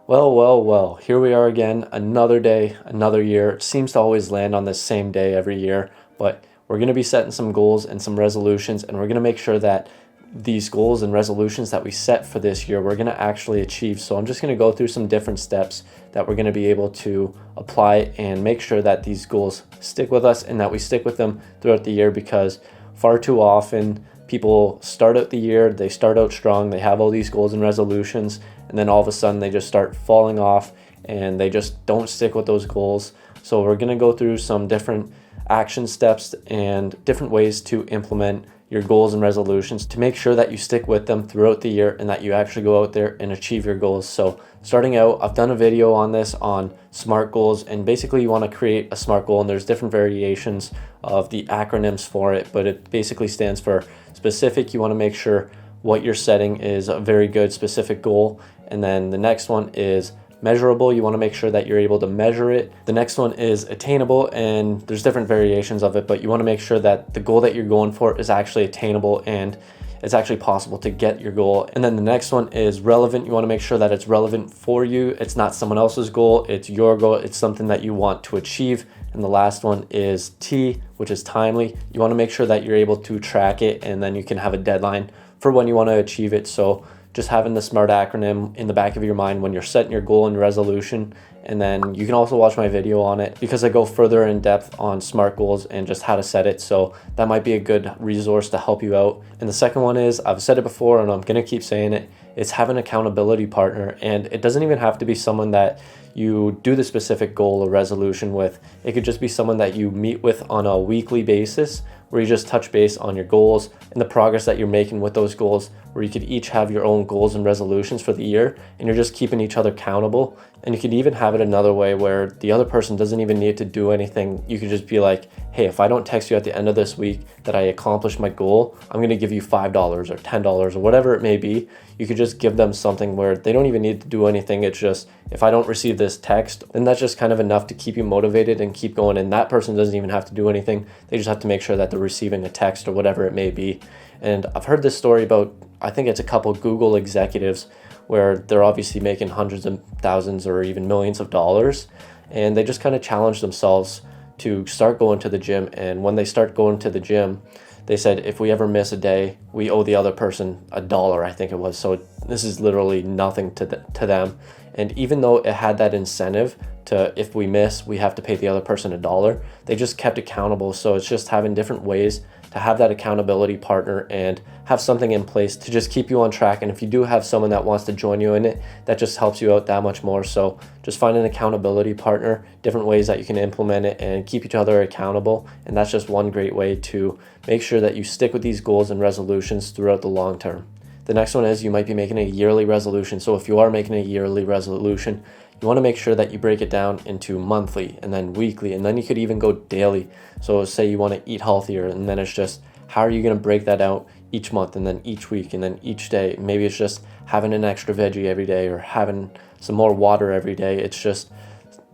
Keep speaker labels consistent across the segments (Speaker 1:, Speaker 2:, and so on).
Speaker 1: Well, here we are again, another day, another year. It seems to always land on the same day every year, but we're going to be setting some goals and some resolutions, and we're going to make sure that these goals and resolutions that we set for this year, we're going to actually achieve. So I'm just going to go through some different steps that we're going to be able to apply and make sure that these goals stick with us and that we stick with them throughout the year, because far too often people start out the year, they start out strong, they have all these goals and resolutions, and then all of a sudden they just start falling off and they just don't stick with those goals. So we're going to go through some different action steps and different ways to implement your goals and resolutions to make sure that you stick with them throughout the year and that you actually go out there and achieve your goals. So starting out, I've done a video on this on SMART goals, and basically you want to create a SMART goal, and there's different variations of the acronyms for it, but it basically stands for specific. You want to make sure what you're setting is a very good specific goal. And then the next one is measurable. You want to make sure that you're able to measure it. The next one is attainable, and there's different variations of it, but you want to make sure that the goal that you're going for is actually attainable and it's actually possible to get your goal. And then the next one is relevant. You want to make sure that it's relevant for you. It's not someone else's goal, it's your goal. It's something that you want to achieve. And the last one is T, which is timely. You want to make sure that you're able to track it, and then you can have a deadline for when you want to achieve it. So just having the SMART acronym in the back of your mind when you're setting your goal and resolution. And then you can also watch my video on it, because I go further in depth on SMART goals and just how to set it. So that might be a good resource to help you out. And the second one is, I've said it before and I'm going to keep saying it, it's have an accountability partner. And it doesn't even have to be someone that you do the specific goal or resolution with. It could just be someone that you meet with on a weekly basis, where you just touch base on your goals and the progress that you're making with those goals, where you could each have your own goals and resolutions for the year, and you're just keeping each other accountable. And you could even have it another way where the other person doesn't even need to do anything. You could just be like, hey, if I don't text you at the end of this week that I accomplished my goal, I'm going to give you $5 or $10 or whatever it may be. You could just give them something where they don't even need to do anything. It's just, if I don't receive this text, then that's just kind of enough to keep you motivated and keep going. And that person doesn't even have to do anything. They just have to make sure that they're receiving a text or whatever it may be. And I've heard this story about, I think it's a couple Google executives, where they're obviously making hundreds of thousands or even millions of dollars. And they just kind of challenge themselves to start going to the gym. And when they start going to the gym, they said, if we ever miss a day, we owe the other person $1, I think it was. So this is literally nothing to them. And even though it had that incentive to, if we miss, we have to pay the other person $1, they just kept accountable. So it's just having different ways to have that accountability partner and have something in place to just keep you on track. And if you do have someone that wants to join you in it, that just helps you out that much more. So just find an accountability partner, different ways that you can implement it and keep each other accountable. And that's just one great way to make sure that you stick with these goals and resolutions throughout the long term. The next one is, you might be making a yearly resolution. So if you are making a yearly resolution, you want to make sure that you break it down into monthly and then weekly, and then you could even go daily. So say you want to eat healthier, and then it's just, how are you going to break that out each month and then each week and then each day? Maybe it's just having an extra veggie every day or having some more water every day. It's just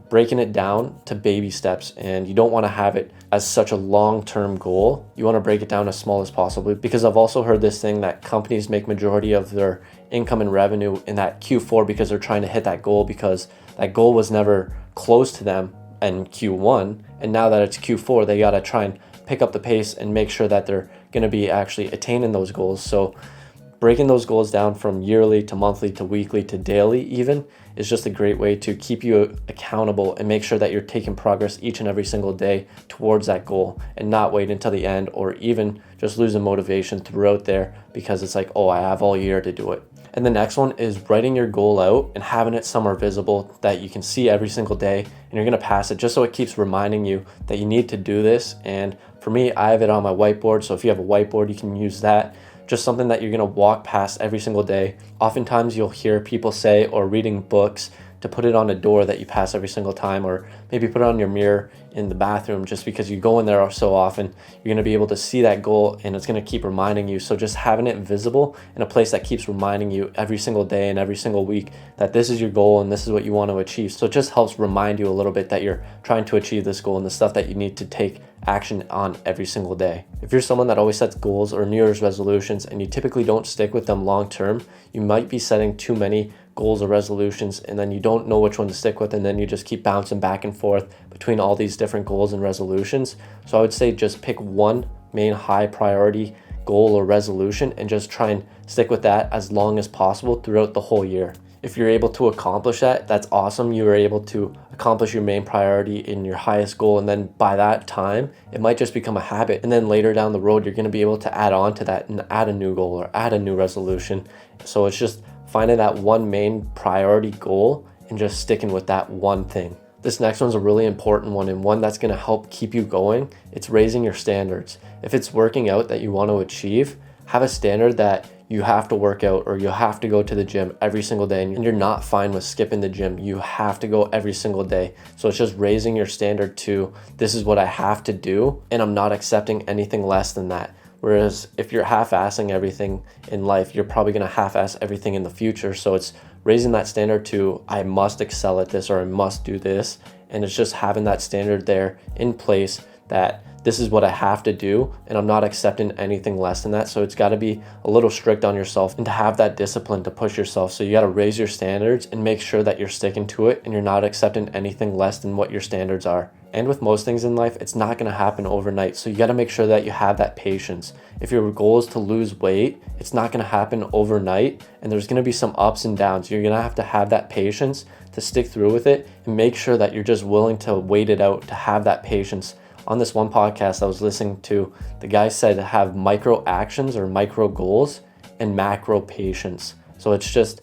Speaker 1: breaking it down to baby steps, and you don't want to have it as such a long-term goal. You want to break it down as small as possible, because I've also heard this thing that companies make majority of their income and revenue in that Q4 because they're trying to hit that goal, because that goal was never close to them in Q1, and now that it's Q4, they got to try and pick up the pace and make sure that they're going to be actually attaining those goals. So breaking those goals down from yearly to monthly to weekly to daily even is just a great way to keep you accountable and make sure that you're taking progress each and every single day towards that goal, and not wait until the end or even just losing motivation throughout there because it's like, oh, I have all year to do it. And the next one is writing your goal out and having it somewhere visible that you can see every single day, and you're going to pass it just so it keeps reminding you that you need to do this. And for me, I have it on my whiteboard. So if you have a whiteboard, you can use that. Just something that you're going to walk past every single day. Oftentimes you'll hear people say, or reading books, to put it on a door that you pass every single time, or maybe put it on your mirror in the bathroom, just because you go in there so often, you're going to be able to see that goal and it's going to keep reminding you. So just having it visible in a place that keeps reminding you every single day and every single week that this is your goal and this is what you want to achieve. So it just helps remind you a little bit that you're trying to achieve this goal and the stuff that you need to take action on every single day. If you're someone that always sets goals or New Year's resolutions and you typically don't stick with them long term, you might be setting too many goals or resolutions, and then you don't know which one to stick with, and then you just keep bouncing back and forth between all these different goals and resolutions. So I would say just pick one main high priority goal or resolution and just try and stick with that as long as possible throughout the whole year. If you're able to accomplish that, that's awesome. You were able to accomplish your main priority in your highest goal, and then by that time, it might just become a habit. And then later down the road, you're going to be able to add on to that and add a new goal or add a new resolution. So it's just finding that one main priority goal and just sticking with that one thing. This next one's a really important one, and one that's going to help keep you going. It's raising your standards. If it's working out that you want to achieve, have a standard that you have to work out or you have to go to the gym every single day, and you're not fine with skipping the gym. You have to go every single day. So it's just raising your standard to, this is what I have to do, and I'm not accepting anything less than that. Whereas if you're half-assing everything in life, you're probably going to half-ass everything in the future. So it's raising that standard to, I must excel at this or I must do this. And it's just having that standard there in place that this is what I have to do, and I'm not accepting anything less than that. So it's got to be a little strict on yourself and to have that discipline to push yourself. So you got to raise your standards and make sure that you're sticking to it and you're not accepting anything less than what your standards are. And with most things in life, it's not going to happen overnight. So you got to make sure that you have that patience. If your goal is to lose weight, it's not going to happen overnight, and there's going to be some ups and downs. You're going to have that patience to stick through with it and make sure that you're just willing to wait it out, to have that patience. On this one podcast I was listening to, the guy said to have micro actions or micro goals and macro patience. So it's just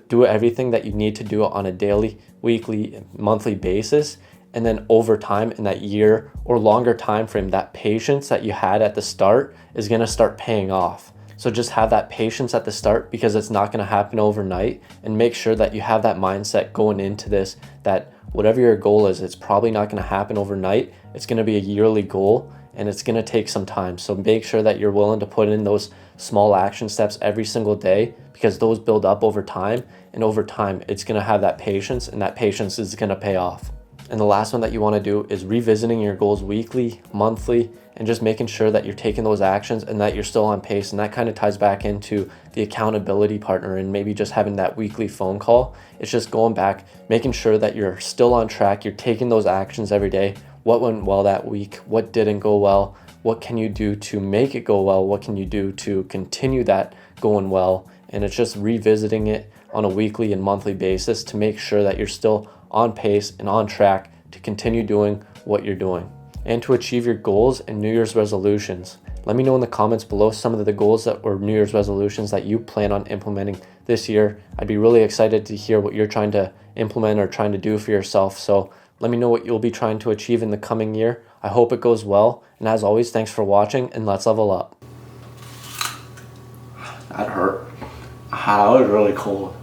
Speaker 1: do everything that you need to do on a daily, weekly, monthly basis. And then over time, in that year or longer time frame, that patience that you had at the start is going to start paying off. So just have that patience at the start, because it's not going to happen overnight, and make sure that you have that mindset going into this, that whatever your goal is, it's probably not going to happen overnight. It's going to be a yearly goal, and it's going to take some time. So make sure that you're willing to put in those small action steps every single day, because those build up over time, and over time it's going to have that patience, and that patience is going to pay off. And the last one that you want to do is revisiting your goals weekly, monthly, and just making sure that you're taking those actions and that you're still on pace. And that kind of ties back into the accountability partner and maybe just having that weekly phone call. It's just going back, making sure that you're still on track. You're taking those actions every day. What went well that week? What didn't go well? What can you do to make it go well? What can you do to continue that going well? And it's just revisiting it on a weekly and monthly basis to make sure that you're still on pace and on track to continue doing what you're doing and to achieve your goals and New Year's resolutions. Let me know in the comments below some of the goals that or New Year's resolutions that you plan on implementing this year. I'd be really excited to hear what you're trying to implement or trying to do for yourself. So let me know what you'll be trying to achieve in the coming year. I hope it goes well. And as always, thanks for watching, and let's level up.
Speaker 2: That hurt. That was really cold.